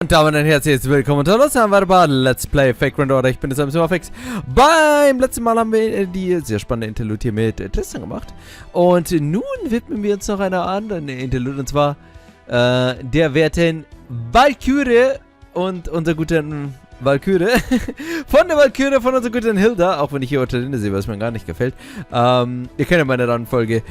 Und damit ein herzliches Willkommen zu Los Let's Play Fake Rand Order. Ich bin jetzt am Fix. Beim letzten Mal haben wir die sehr spannende Interlude hier mit Tristan gemacht. Und nun widmen wir uns noch einer anderen Interlude. Und zwar der werten Valkyrie und unserer guten Valkyrie. Von der Valkyrie von unserer guten Hilda. Auch wenn ich hier unter Linde sehe, was mir gar nicht gefällt. Ihr kennt ja meine Reihenfolge.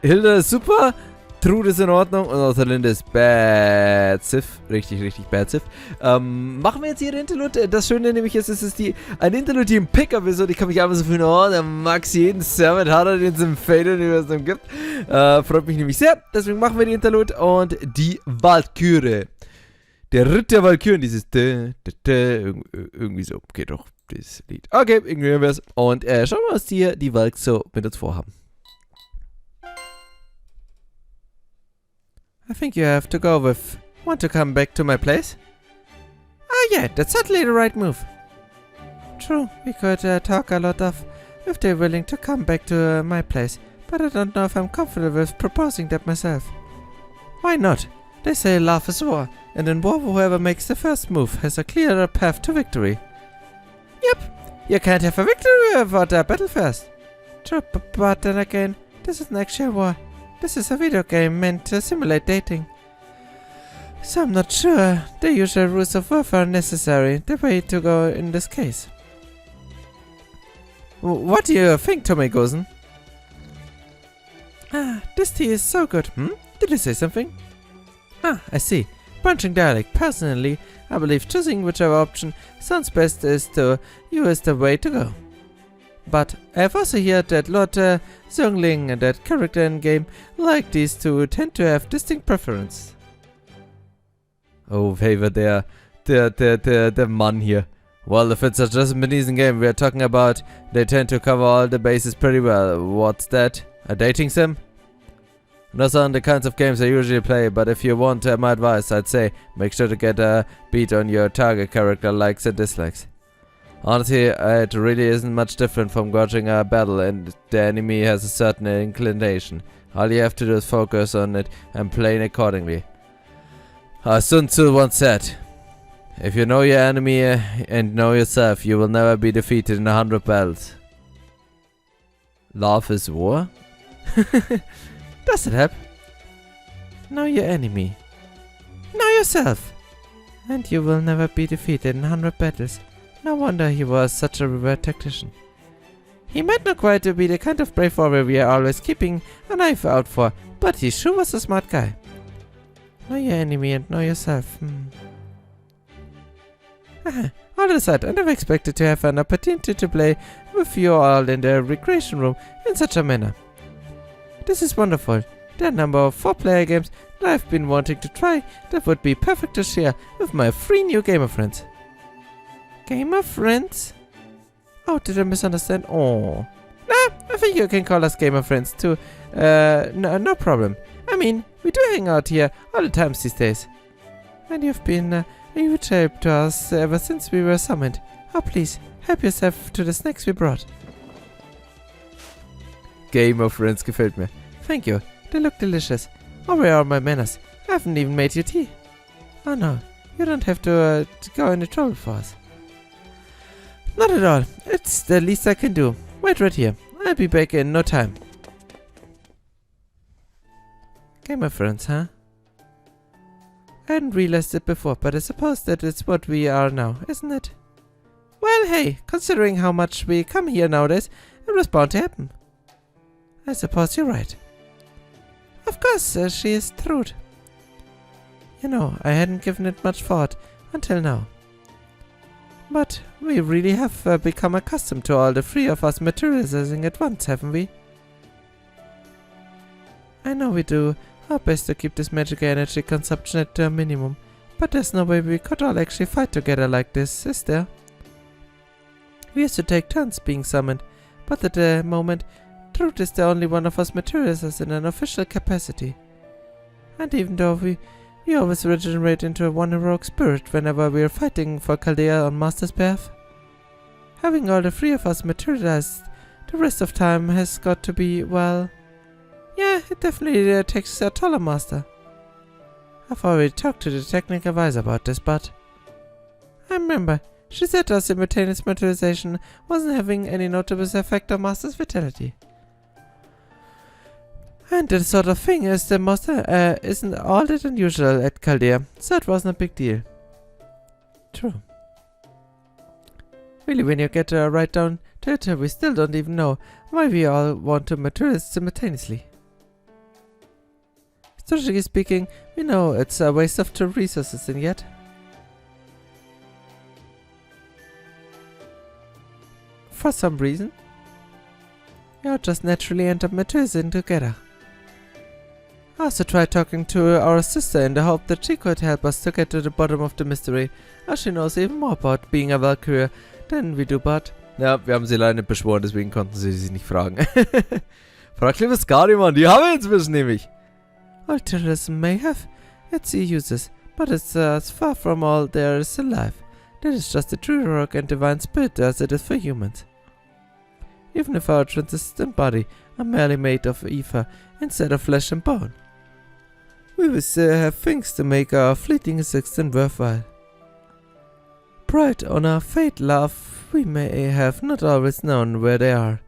Hilda ist super. Trude ist in Ordnung und außer Linde ist Bad Sif. Richtig, richtig Bad Sif. Machen wir jetzt hier den Interlude. Das Schöne nämlich ist, es ist ein Interlude, die im Pickup ist und ich kann mich einfach so fühlen, oh, der Max jeden Servant hat er, den es im Fade-Universum gibt. Freut mich nämlich sehr. Deswegen machen wir die Interlude und die Valkyrie. Der Ritter Valkyrie, dieses irgendwie so. Geht doch, dieses Lied. Okay, ignorieren wir es. Und schauen wir mal, was die Valks so mit uns vorhaben. I think you have to go with... Want to come back to my place? Ah yeah, that's certainly the right move. True, we could talk a lot of... if they're willing to come back to my place. But I don't know if I'm comfortable with proposing that myself. Why not? They say love is war. And in war, whoever makes the first move has a clearer path to victory. Yep, you can't have a victory without a battle first. True, but then again, this is an actual war. This is a video game meant to simulate dating. So I'm not sure the usual rules of warfare are necessary, the way to go in this case. What do you think, Tomegosen? Ah, this tea is so good. Did you say something? Ah, I see. Branching dialect. Personally, I believe choosing whichever option sounds best is the way to go. But I've also heard that Lord Zhongling and that character in game like these two tend to have distinct preference. Oh, favor der Mann hier. Well, if it's a Japanese game we're talking about, they tend to cover all the bases pretty well. What's that? A dating sim? Those aren't the kinds of games I usually play, but if you want my advice, I'd say make sure to get a beat on your target character likes and dislikes. Honestly, it really isn't much different from watching a battle and the enemy has a certain inclination. All you have to do is focus on it and play accordingly. Sun Tzu once said, if you know your enemy and know yourself, you will never be defeated in 100 battles. Love is war? Does it help? Know your enemy. Know yourself. And you will never be defeated in 100 battles. No wonder he was such a revered tactician. He might not quite be the kind of brave warrior we are always keeping an eye out for, but he sure was a smart guy. Know your enemy and know yourself. All aside, I never expected to have an opportunity to play with you all in the recreation room in such a manner. This is wonderful. There are a number of 4-player games that I've been wanting to try that would be perfect to share with my 3 new gamer friends. Gamer friends? Oh, did I misunderstand? Oh. Nah, I think you can call us gamer friends too. No problem. I mean, we do hang out here all the time these days. And you've been a huge help to us ever since we were summoned. Oh, please, help yourself to the snacks we brought. Gamer friends gefällt mir. Thank you. They look delicious. Oh, where are my manners? I haven't even made you tea. Oh no, you don't have to go any trouble for us. Not at all. It's the least I can do. Wait right here. I'll be back in no time. Gamer friends, huh? I hadn't realized it before, but I suppose that it's what we are now, isn't it? Well, hey, considering how much we come here nowadays, it was bound to happen. I suppose you're right. Of course, she is Trude. You know, I hadn't given it much thought until now. But we really have become accustomed to all the 3 of us materializing at once, haven't we? I know we do our best to keep this magical energy consumption at a minimum, but there's no way we could all actually fight together like this, is there? We used to take turns being summoned, but at the moment, Trude is the only one of us materializes in an official capacity. And even though we always regenerate into one heroic spirit whenever we are fighting for Chaldea on Master's behalf. Having all the 3 of us materialized the rest of time has got to be, well... Yeah, it definitely takes a taller Master. I've already talked to the technical advisor about this, but... I remember. She said our simultaneous materialization wasn't having any notable effect on Master's vitality. And that sort of thing is the Master isn't all that unusual at Chaldea, so it wasn't a big deal. True. Really, when you get right down to it, we still don't even know why we all want to materialize simultaneously. Strategically speaking, we know it's a waste of two resources, and yet... For some reason, we all just naturally end up materializing together. I also tried talking to our sister in the hope that she could help us to get to the bottom of the mystery, as she knows even more about being a Valkyrie than we do, but... Ja, wir haben sie leider nicht beschworen, deswegen konnten sie sich nicht fragen. Frag lieber Skadi, Mann, die haben wir inzwischen nämlich. Altruism may have its uses, but it's as far from all there is in life. That is just the true heroic and divine spirit as it is for humans. Even if our transcendent body are merely made of ether instead of flesh and bone, we will still have things to make our fleeting existence worthwhile. Pride, honor, fate, love, we may have not always known where they are,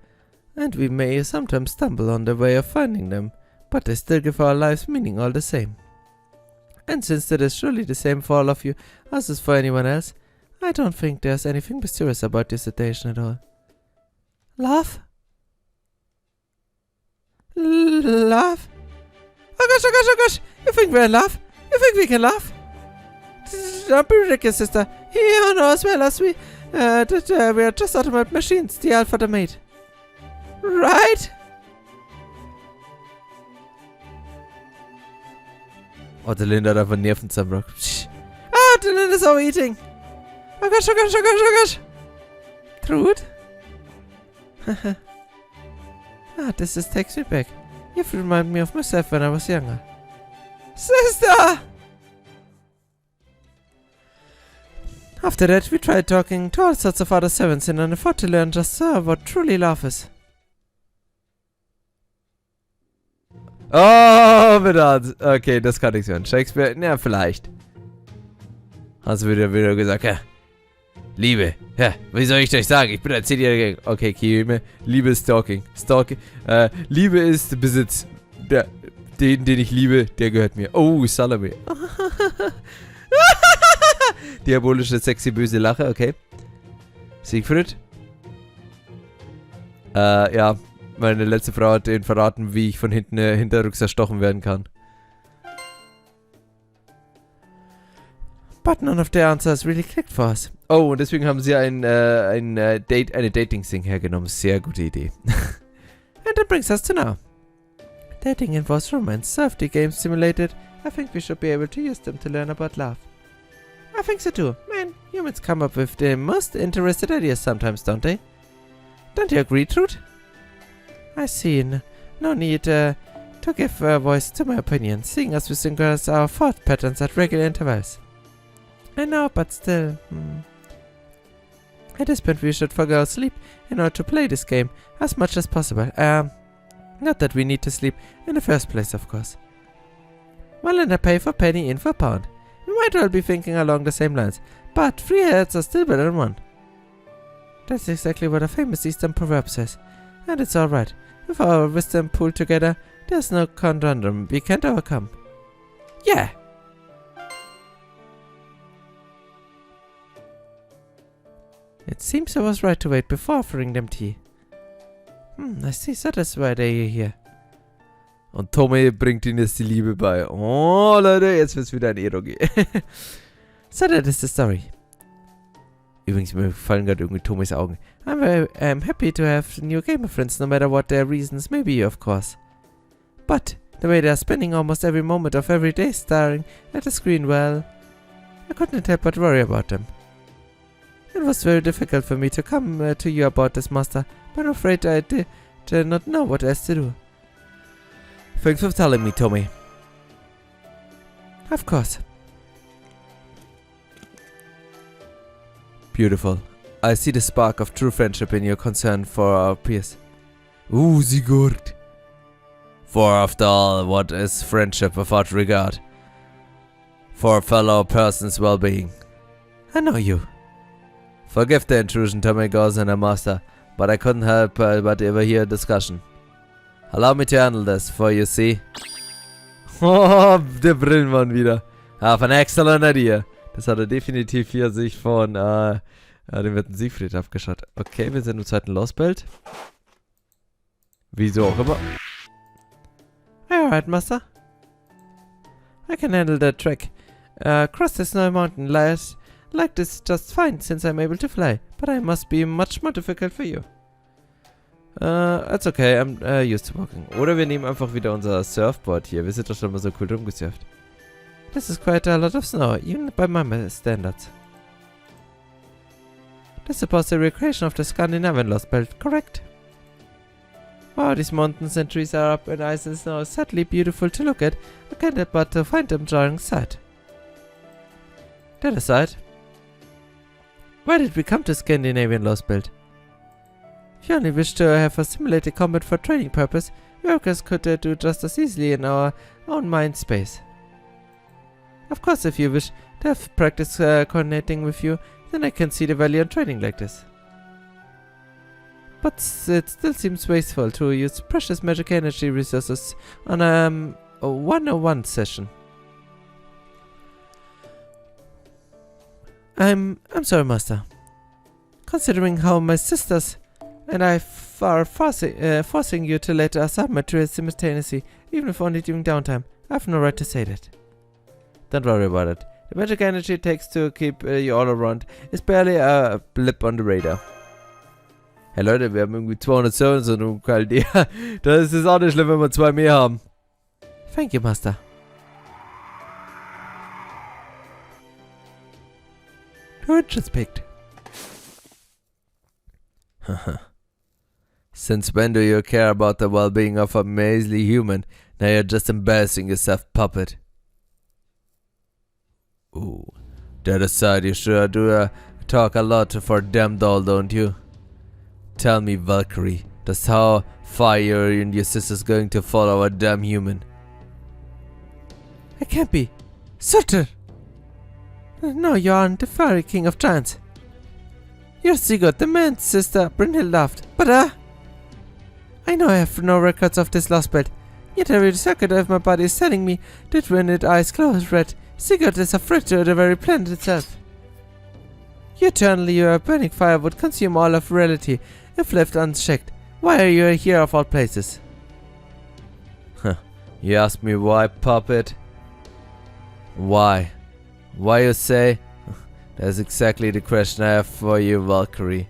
and we may sometimes stumble on the way of finding them, but they still give our lives meaning all the same. And since that is surely the same for all of you as is for anyone else, I don't think there's anything mysterious about this situation at all. Love? Love? Oh gosh, oh gosh, oh gosh! You think we're in love? You think we can laugh? Don't be ridiculous, sister. You know as well as we that we are just automated machines, the alpha the mate. Right? Oh, der Linda hat einfach Nervenzusammenbruch. Ah, the Linda's overeating. Oh gosh, oh gosh, oh gosh, oh gosh. Trude? This just takes me back. You've reminded me of myself when I was younger. Sister! After that, we tried talking to all sorts of other servants and I thought to learn just what truly love is. Oh, verdammt. Okay, das kann nichts werden. Shakespeare, ja, vielleicht. Hast du wieder gesagt, ja. Liebe. Ja, wie soll ich euch sagen? Ich bin ein 10-Jähriger. Okay, Kiyome. Liebe ist Stalking. Liebe ist Besitz. Den ich liebe, der gehört mir. Oh, Salome. Diabolische, sexy, böse Lache, okay. Siegfried? Ja. Meine letzte Frau hat denen verraten, wie ich von hinten hinterrücks erstochen werden kann. But none of the answers really clicked for us. Oh, und deswegen haben sie eine Dating-Thing hergenommen. Sehr gute Idee. And that brings us to now. Dating involves romance. Safety games simulated. I think we should be able to use them to learn about love. I think so too. Man, humans come up with the most interesting ideas sometimes, don't they? Don't you agree, Trude? I see. No need to give voice to my opinion, seeing as we synchronize our thought patterns at regular intervals. I know, but still... At this point we should forgo sleep in order to play this game as much as possible. Not that we need to sleep in the first place, of course. Well, and I pay for penny in for pound. We might well be thinking along the same lines, but 3 heads are still better than 1. That's exactly what a famous Eastern proverb says, and it's alright. With our wisdom pooled together, there's no conundrum we can't overcome. Yeah! It seems I was right to wait before offering them tea. I see, so that's why they're here. Und Tommy bringt ihnen jetzt die Liebe bei. Oh, Leute, jetzt wird's wieder ein Eroge. So that is the story. Übrigens, mir gefallen gerade irgendwie Tommys Augen. I'm very happy to have new gamer friends, no matter what their reasons may be, of course. But the way they're spending almost every moment of every day staring at the screen, well, I couldn't help but worry about them. It was very difficult for me to come to you about this, Master, but I'm afraid I did not know what else to do. Thanks for telling me, Tommy. Of course. Beautiful. I see the spark of true friendship in your concern for our peers. Ooh, Sigurd. For after all, what is friendship without regard? For a fellow person's well-being. I know you. Forgive the intrusion to my gods and a master, but I couldn't help but overhear a discussion. Allow me to handle this, for you see. Oh, der Brillenmann wieder. Have an excellent idea. Das hat er definitiv hier sich von dem wird ein Siegfried abgeschaut. Okay, wir sind im zweiten Lostbelt. Wieso auch immer. Alright, Master. I can handle that trek. Cross the snowy mountain like this just fine since I'm able to fly, but I must be much more difficult for you. That's okay, I'm used to walking. Oder wir nehmen einfach wieder unser Surfboard hier. Wir sind doch schon mal so cool rumgesurft. This is quite a lot of snow, even by my standards. This is supposed to be a recreation of the Scandinavian Lostbelt, correct? Wow, these mountains and trees are up in ice and snow, sadly beautiful to look at. I can't help but to find them jarring sight. That aside, why did we come to Scandinavian Lostbelt? If you only wish to have a simulated combat for training purpose, workers could do just as easily in our own mind space. Of course, if you wish to have practice coordinating with you, then I can see the value in training like this. But it still seems wasteful to use precious magic energy resources on a one-on-one session. I'm sorry, Master. Considering how my sisters and I are forcing you to let us have materials simultaneously, even if only during downtime, I have no right to say that. Don't worry about it. The magic energy it takes to keep you all around is barely a blip on the radar. Hey Leute, wir haben irgendwie 200 Servants und Chaldea. Das ist es auch nicht schlimm, wenn wir 2 mehr haben. Thank you, Master. Deutsch is picked. Since when do you care about the well-being of a measly human? Now you're just embarrassing yourself, puppet. Ooh. That aside, you sure do talk a lot for damn doll, don't you? Tell me, Valkyrie, just how far you and your sisters going to follow a damn human? I can't be certain. No, you aren't the fairy king of giants. You're Sigurd, the man's sister, Brynhild laughed. But I know I have no records of this Lostbelt. Yet every circuit of my body is telling me that when its eyes close red, Sigurd is a threat to the very planet itself. Eternally, your burning fire would consume all of reality if left unchecked. Why are you here of all places? Huh. You ask me why, puppet? Why? Why you say? That's exactly the question I have for you, Valkyrie.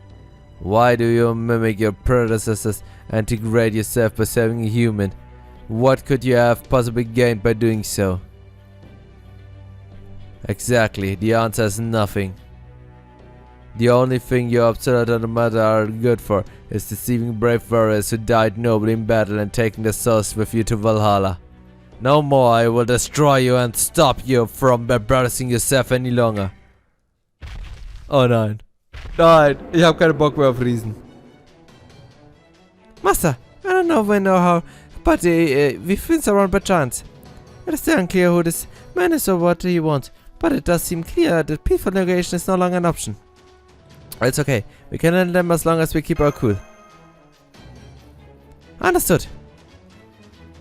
Why do you mimic your predecessors and degrade yourself by serving a human? What could you have possibly gained by doing so? Exactly, the answer is nothing. The only thing you observed on the matter are good for is deceiving brave warriors who died nobly in battle and taking their souls with you to Valhalla. No more, I will destroy you and stop you from embarrassing yourself any longer. Oh nein. Nein, ich habe keine Bock mehr auf Riesen. Master, I don't know when or how, but we feel around by chance. It is still unclear who this man is or what he wants, but it does seem clear that peaceful negotiation is no longer an option. It's okay, we can handle them as long as we keep our cool. Understood.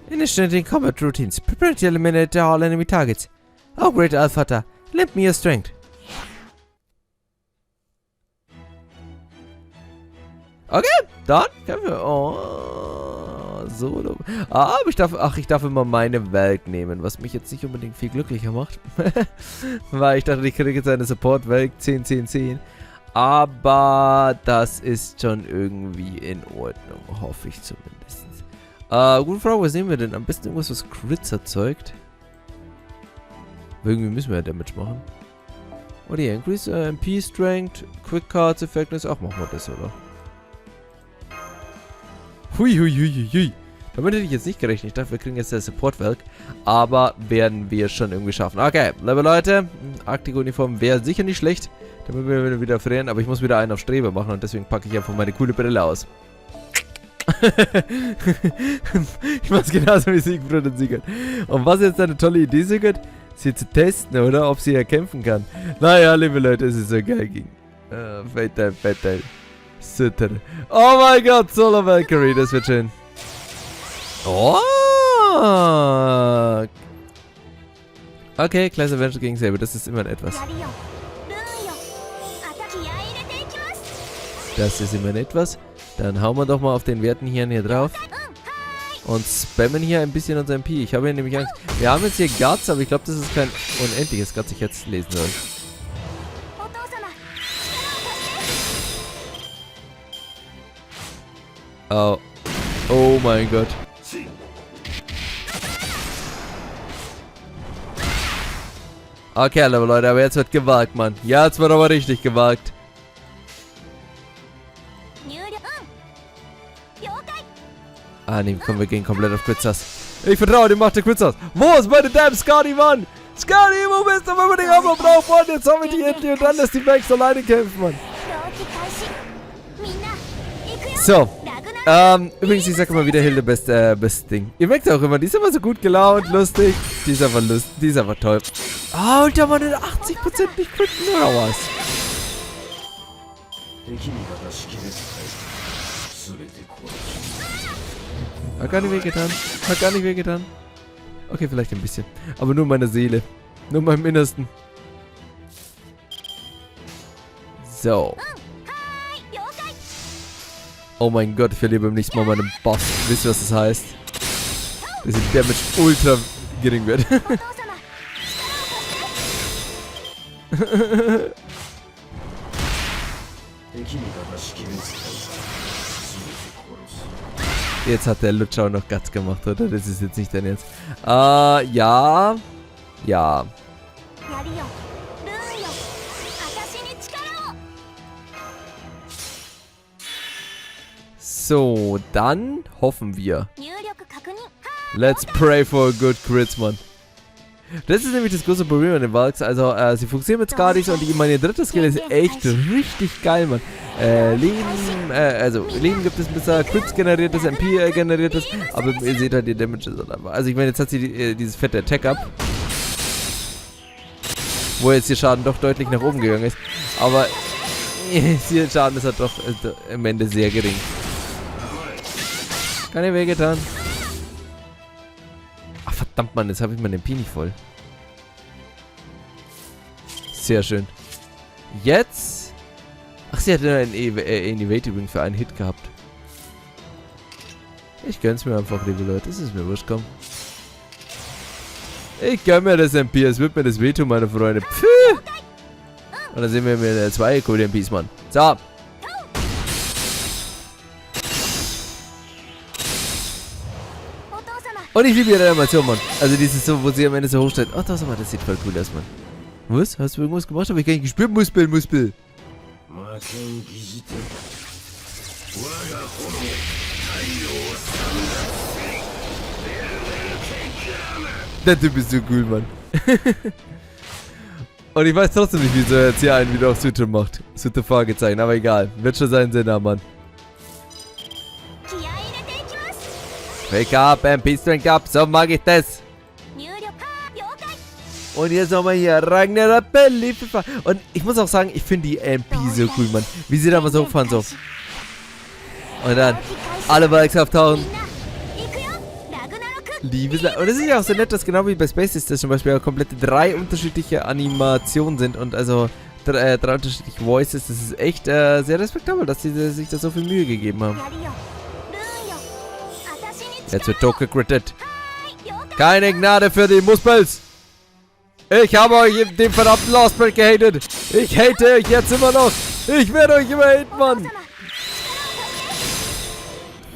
Initiating combat routines. Prepare to eliminate all enemy targets. Oh great Alphata, lend me your strength. Okay, dann können wir... Oh, so... Ah, aber ich darf immer meine Welt nehmen, was mich jetzt nicht unbedingt viel glücklicher macht. Weil ich dachte, ich kriege jetzt eine Support-Welt 10. Aber das ist schon irgendwie in Ordnung, hoffe ich zumindest. Gute Frage, was nehmen wir denn? Am besten irgendwas, was Crits erzeugt. Irgendwie müssen wir ja Damage machen. Oder hier, Increase MP Strength, Quick Cards Effectiveness. Ach, machen wir das, oder? Hui. Damit hätte ich jetzt nicht gerechnet. Ich dachte, wir kriegen jetzt der Support-Welk. Aber werden wir schon irgendwie schaffen. Okay, liebe Leute. Arktik-Uniform wäre sicher nicht schlecht. Damit wir wieder frieren. Aber ich muss wieder einen auf Strebe machen. Und deswegen packe ich einfach meine coole Brille aus. Ich mach's genauso wie Siegfried und Sigurd. Und was ist jetzt eine tolle Idee, Sigurd? sie zu testen, oder? Ob sie ja kämpfen kann. Naja, liebe Leute, es ist so geil gegen. Fatal. Sitter. Oh mein Gott, Solo Valkyrie, das wird schön. Oh! Okay, Class Adventure gegen Saber, das ist immerhin etwas. Das ist immerhin etwas. Dann hauen wir doch mal auf den Werten hier drauf. Und spammen hier ein bisschen unser MP. Ich habe hier nämlich Angst. Wir haben jetzt hier Guts, aber ich glaube, das ist kein unendliches Guts, ich jetzt lesen soll. Oh. Oh mein Gott. Okay, aber Leute, aber jetzt wird gewagt, Mann. Ja, jetzt wird aber richtig gewagt. Ah, nee, komm, wir gehen komplett auf Quizzers. Ich vertraue dem Macht der Quizzers. Wo ist meine damn Scotty, Mann? Scotty, wo bist du, wenn wir den Hammer brauchen, Mann? Jetzt haben wir die endlich und dann lässt die Max alleine kämpfen, Mann. So. Übrigens, ich sag immer wieder Hilde best Ding. Ihr merkt auch immer, die ist immer so gut gelaunt, lustig. Die ist einfach lustig, die ist einfach toll. Oh, Alter, Mann, 80% nicht quitten, oder was? Hat gar nicht wehgetan. Hat gar nicht wehgetan. Okay, vielleicht ein bisschen. Aber nur meine Seele. Nur meinem Innersten. So. Oh mein Gott, ich verliere beim nächsten Mal meinen Boss. Wisst ihr, was das heißt? Dass der Damage ultra gering wird. Jetzt hat der Lutscher auch noch Guts gemacht, oder? Das ist jetzt nicht dein Ernst. Ja. Ja. So, dann hoffen wir. Let's pray for a good crits, Mann. Das ist nämlich das große Problem an den Valks. Also, sie funktionieren mit Skadis und meine dritte Skill ist echt richtig geil, Mann. Leben gibt es bisher, Crits generiertes, MP generiertes, aber ihr seht halt die Damage ist einfach. Also, ich meine, jetzt hat sie dieses fette Attack-Up. Wo jetzt der Schaden doch deutlich nach oben gegangen ist. Aber, der Schaden ist halt doch am Ende sehr gering. Keine wehgetan. Ach verdammt, Mann, jetzt habe ich meinen MP nicht voll. Sehr schön. Jetzt. Ach, sie hat nur ein Evade für einen Hit gehabt. Ich gönn's mir einfach, liebe Leute. Das ist mir wurscht, komm. Ich gönn mir das MP. Es wird mir das wehtun, meine Freunde. Pfui. Und dann sehen wir mir zwei coole MPs, Mann. So. Und ich liebe ihre Animation, Mann. Also dieses so, wo sie am Ende so hochsteht. Oh, das sieht voll cool aus, Mann. Was? Hast du irgendwas gemacht? Hab ich gar nicht gespürt? Muspel. Der Typ ist so cool, Mann. Und ich weiß trotzdem nicht, wieso er jetzt hier einen wieder auf Twitter macht. Twitter Fragezeichen, aber egal. Wird schon seinen Sinn haben, Mann. Wake up, MP Strength up, so mag ich das. Und jetzt nochmal hier, Ragnarok Belly. Und ich muss auch sagen, ich finde die MP so cool, Mann. Wie sie da mal so hochfahren, so. Und dann alle Bikes auftauchen. Liebes. Und es ist ja auch so nett, dass genau wie bei Space ist das zum Beispiel auch komplett 3 unterschiedliche Animationen sind und also 3 unterschiedliche Voices. Das ist echt sehr respektabel, dass sie sich da so viel Mühe gegeben haben. Jetzt wird Doch gecrittet. Keine Gnade für die Muspels. Ich habe euch in dem verdammten Lostbelt gehatet. Ich hate euch jetzt immer noch. Ich werde euch immer haten, Mann.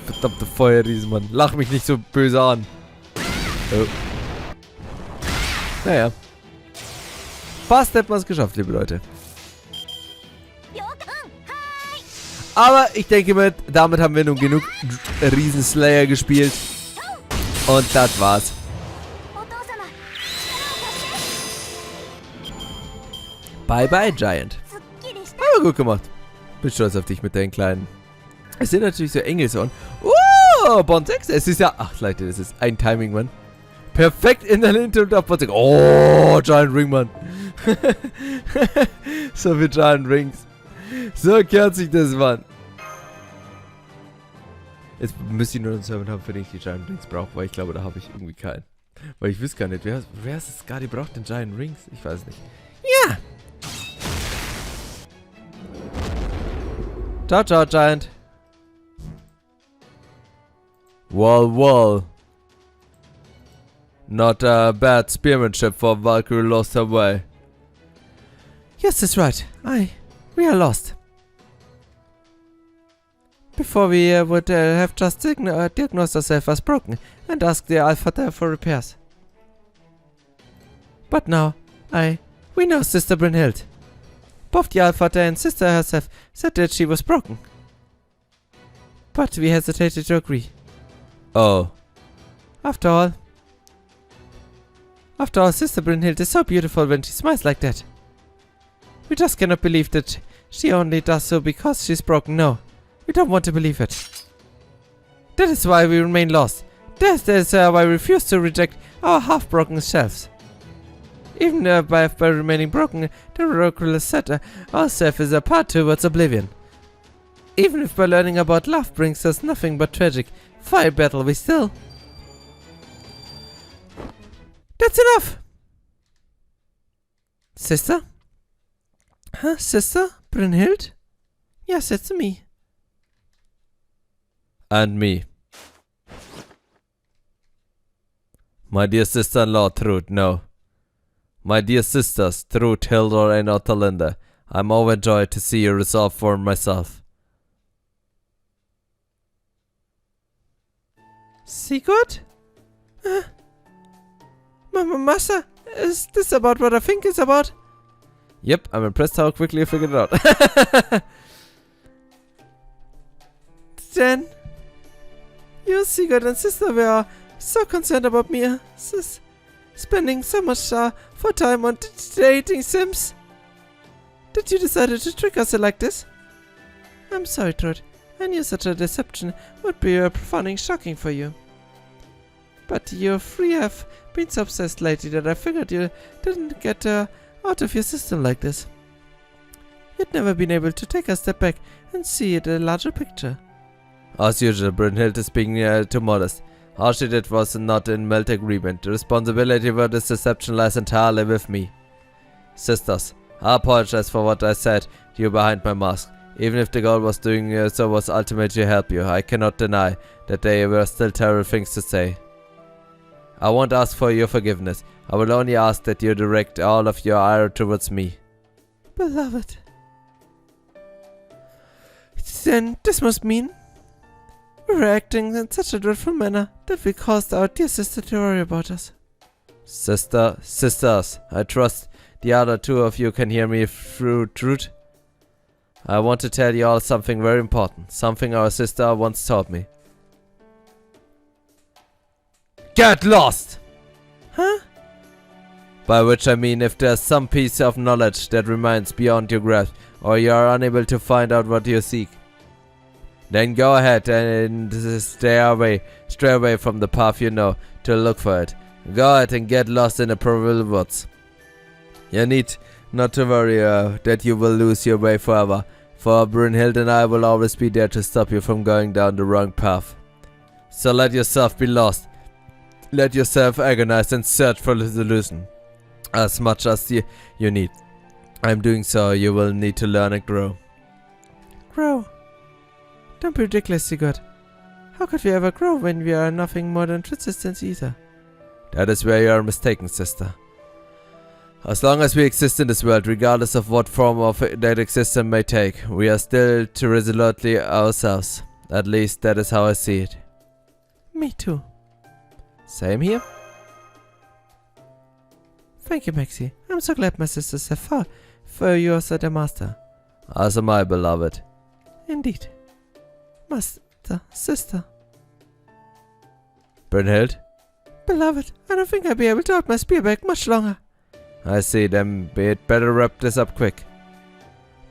Verdammte Feuerriesen, Mann. Lach mich nicht so böse an. Oh. Naja. Fast hätten wir es geschafft, liebe Leute. Aber ich denke, damit haben wir nun genug Riesenslayer gespielt. Und das war's. Bye bye, Giant. Aber gut gemacht. Bin stolz auf dich mit deinen kleinen. Es sind natürlich so Engelsohren. Bond 6. Es ist ja. Ach, Leute, das ist ein Timing, Mann. Perfekt in der Interlude abwärts. Oh, Giant Ring, Mann. So viel Giant Rings. So kehrt sich das, Mann. Jetzt müsste ich nur einen Servant haben, für den ich die Giant Rings brauche, weil ich glaube, da habe ich irgendwie keinen. Weil ich wüsste gar nicht, wer ist es gar, die braucht den Giant Rings? Ich weiß nicht. Ja! Ciao, ciao, Giant. Well. Not a bad spearmanship for Valkyrie lost her way. Yes, that's right. We are lost. Before we would have just diagnosed ourselves as broken and asked the Alpha there for repairs. But now, we know Sister Brynhild. Both the Alpha and Sister herself said that she was broken. But we hesitated to agree. Oh. After all, Sister Brynhild is so beautiful when she smiles like that. We just cannot believe that she only does so because she's broken. No, we don't want to believe it. That is why we remain lost. That is why we refuse to reject our half-broken selves. Even by remaining broken, the oracle set ourselves is a path towards oblivion. Even if by learning about love brings us nothing but tragic fire battle, we still... That's enough! Sister? Huh, Sister? Brynhild? Yes, it's me. And me. My dear sister-in-law, Trude, no. My dear sisters, Trude, Hildur, and Ottalinda, I'm overjoyed to see you resolve for myself. Sigurd? Master, is this about what I think it's about? Yep, I'm impressed how quickly you figured it out. Then, you, Sigurd, and Sister were so concerned about me, spending so much for time on dating sims, that you decided to trick us like this. I'm sorry, Trude. I knew such a deception would be profoundly shocking for you. But you three have been so obsessed lately that I figured you didn't get out of your system like this. You'd never been able to take a step back and see the larger picture. As usual, Brynhild is being too modest. All she did was not in melt agreement. The responsibility for this deception lies entirely with me. Sisters, I apologize for what I said to you behind my mask. Even if the goal was doing so was ultimately to help you, I cannot deny that there were still terrible things to say. I won't ask for your forgiveness. I will only ask that you direct all of your ire towards me. Beloved. Then this must mean we're acting in such a dreadful manner that we caused our dear sister to worry about us. Sisters, I trust the other two of you can hear me through truth. I want to tell you all something very important, something our sister once told me. Get lost! Huh? By which I mean if there's some piece of knowledge that remains beyond your grasp, or you are unable to find out what you seek, then go ahead and stray away from the path you know to look for it. Go ahead and get lost in the proverbial woods. You need not to worry that you will lose your way forever, for Brynhild and I will always be there to stop you from going down the wrong path. So let yourself be lost. Let yourself agonize and search for the solution. As much as you need. I'm doing so, you will need to learn and grow. Grow? Don't be ridiculous, Sigurd. How could we ever grow when we are nothing more than resistance either? That is where you are mistaken, sister. As long as we exist in this world, regardless of what form of that existence may take, we are still too resolutely ourselves. At least that is how I see it. Me too. Same here. Thank you, Maxie. I'm so glad my sisters have fought for you as their master. As am I, beloved. Indeed. Master, sister. Brynhild? Beloved, I don't think I'll be able to hold my spear back much longer. I see, then we'd better wrap this up quick.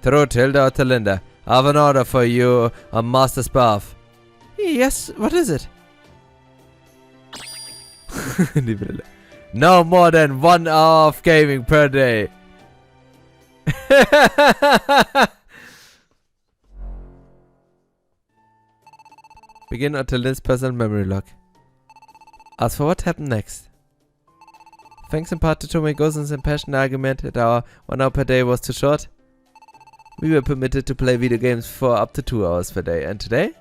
Trude, Hilda, Ottalinda, I have an order for you on Master's behalf. Yes, what is it? Die Brille. No more than 1 hour of gaming per day. Begin until this personal memory log. As for what happened next. Thanks in part to Tommy Gossen's impassioned argument that our 1 hour per day was too short, we were permitted to play video games for up to 2 hours per day. And today?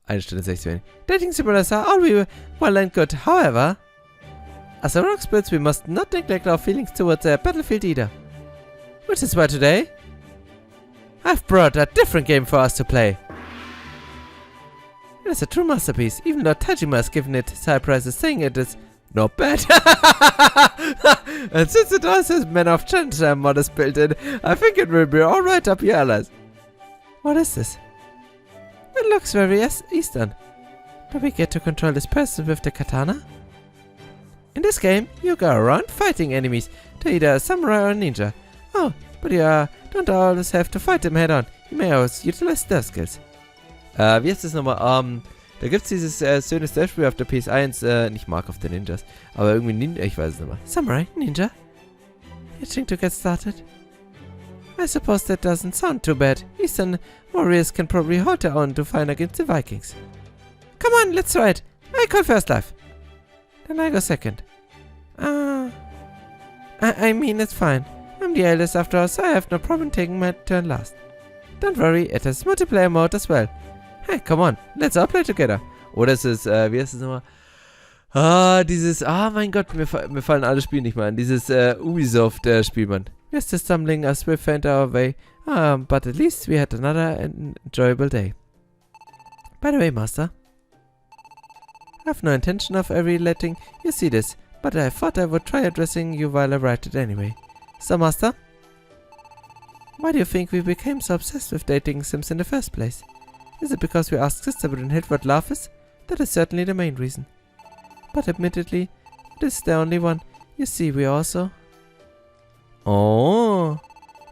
1 Stunde 16. Dating simulators are all well and good. However, as a rock spirits, we must not neglect our feelings towards the battlefield either. Which is why today, I've brought a different game for us to play. It is a true masterpiece, even though Tajima has given it high prices, saying it is not bad. And since it also has Men of Chaldea models built in, I think it will be alright up your allies. What is this? It looks very Eastern. Do we get to control this person with the katana? In this game, you go around fighting enemies to either a samurai or a ninja. Oh, but you don't always have to fight them head on. You may always utilize their skills. Wie heißt das nochmal? Da gibt's dieses schöne Stealth-Spiel auf der PS1, nicht Mark of the Ninjas, aber irgendwie Ninja, ich weiß es nicht mehr. Samurai? Ninja? Itching to get started? I suppose that doesn't sound too bad. Eastern warriors can probably hold their own to fight against the Vikings. Come on, let's try it. I call first life. Then I go second. I mean, it's fine. I'm the eldest after all, so I have no problem taking my turn last. Don't worry, it has multiplayer mode as well. Hey, come on, let's all play together. Oder es ist, wie heißt es nochmal? Mein Gott, mir fallen alle Spiele nicht mehr an. Dieses Ubisoft-Spiel, Mann. We're still stumbling as we find our way, but at least we had another enjoyable day. By the way, Master, I have no intention of ever letting you see this, but I thought I would try addressing you while I write it anyway. So, Master, why do you think we became so obsessed with dating sims in the first place? Is it because we asked Sister Brunhild what love is? That is certainly the main reason. But admittedly, it is the only one. You see, we also... Oh.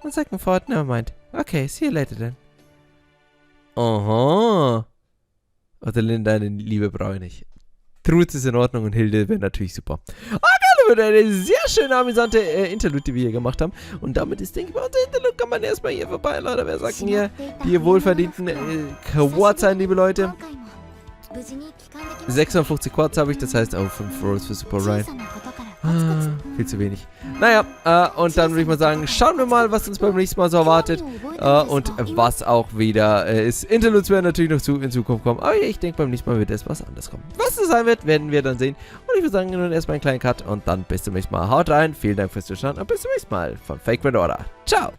On second thought, never mind. Okay, see you later then. Aha. Oder Linda, eine liebe brauche ich nicht. Truth ist in Ordnung und Hilde wäre natürlich super. Eine sehr schöne, amüsante Interlude, die wir hier gemacht haben. Und damit ist, denke ich mal, unser Interlude kann man erstmal hier vorbei, Leute. Wer sagt mir, die wohlverdienten Quartz sein, liebe Leute. 56 Quartz habe ich, das heißt auch 5 Rolls für Super Ryan. Viel zu wenig. Naja, und dann würde ich mal sagen, schauen wir mal, was uns beim nächsten Mal so erwartet. Und was auch wieder ist. Interludes werden natürlich noch in Zukunft kommen. Aber ich denke, beim nächsten Mal wird erst was anderes kommen. Was das sein wird, werden wir dann sehen. Und ich würde sagen, nun erstmal einen kleinen Cut. Und dann bis zum nächsten Mal. Haut rein. Vielen Dank fürs Zuschauen. Und bis zum nächsten Mal von Fake Red Order. Ciao.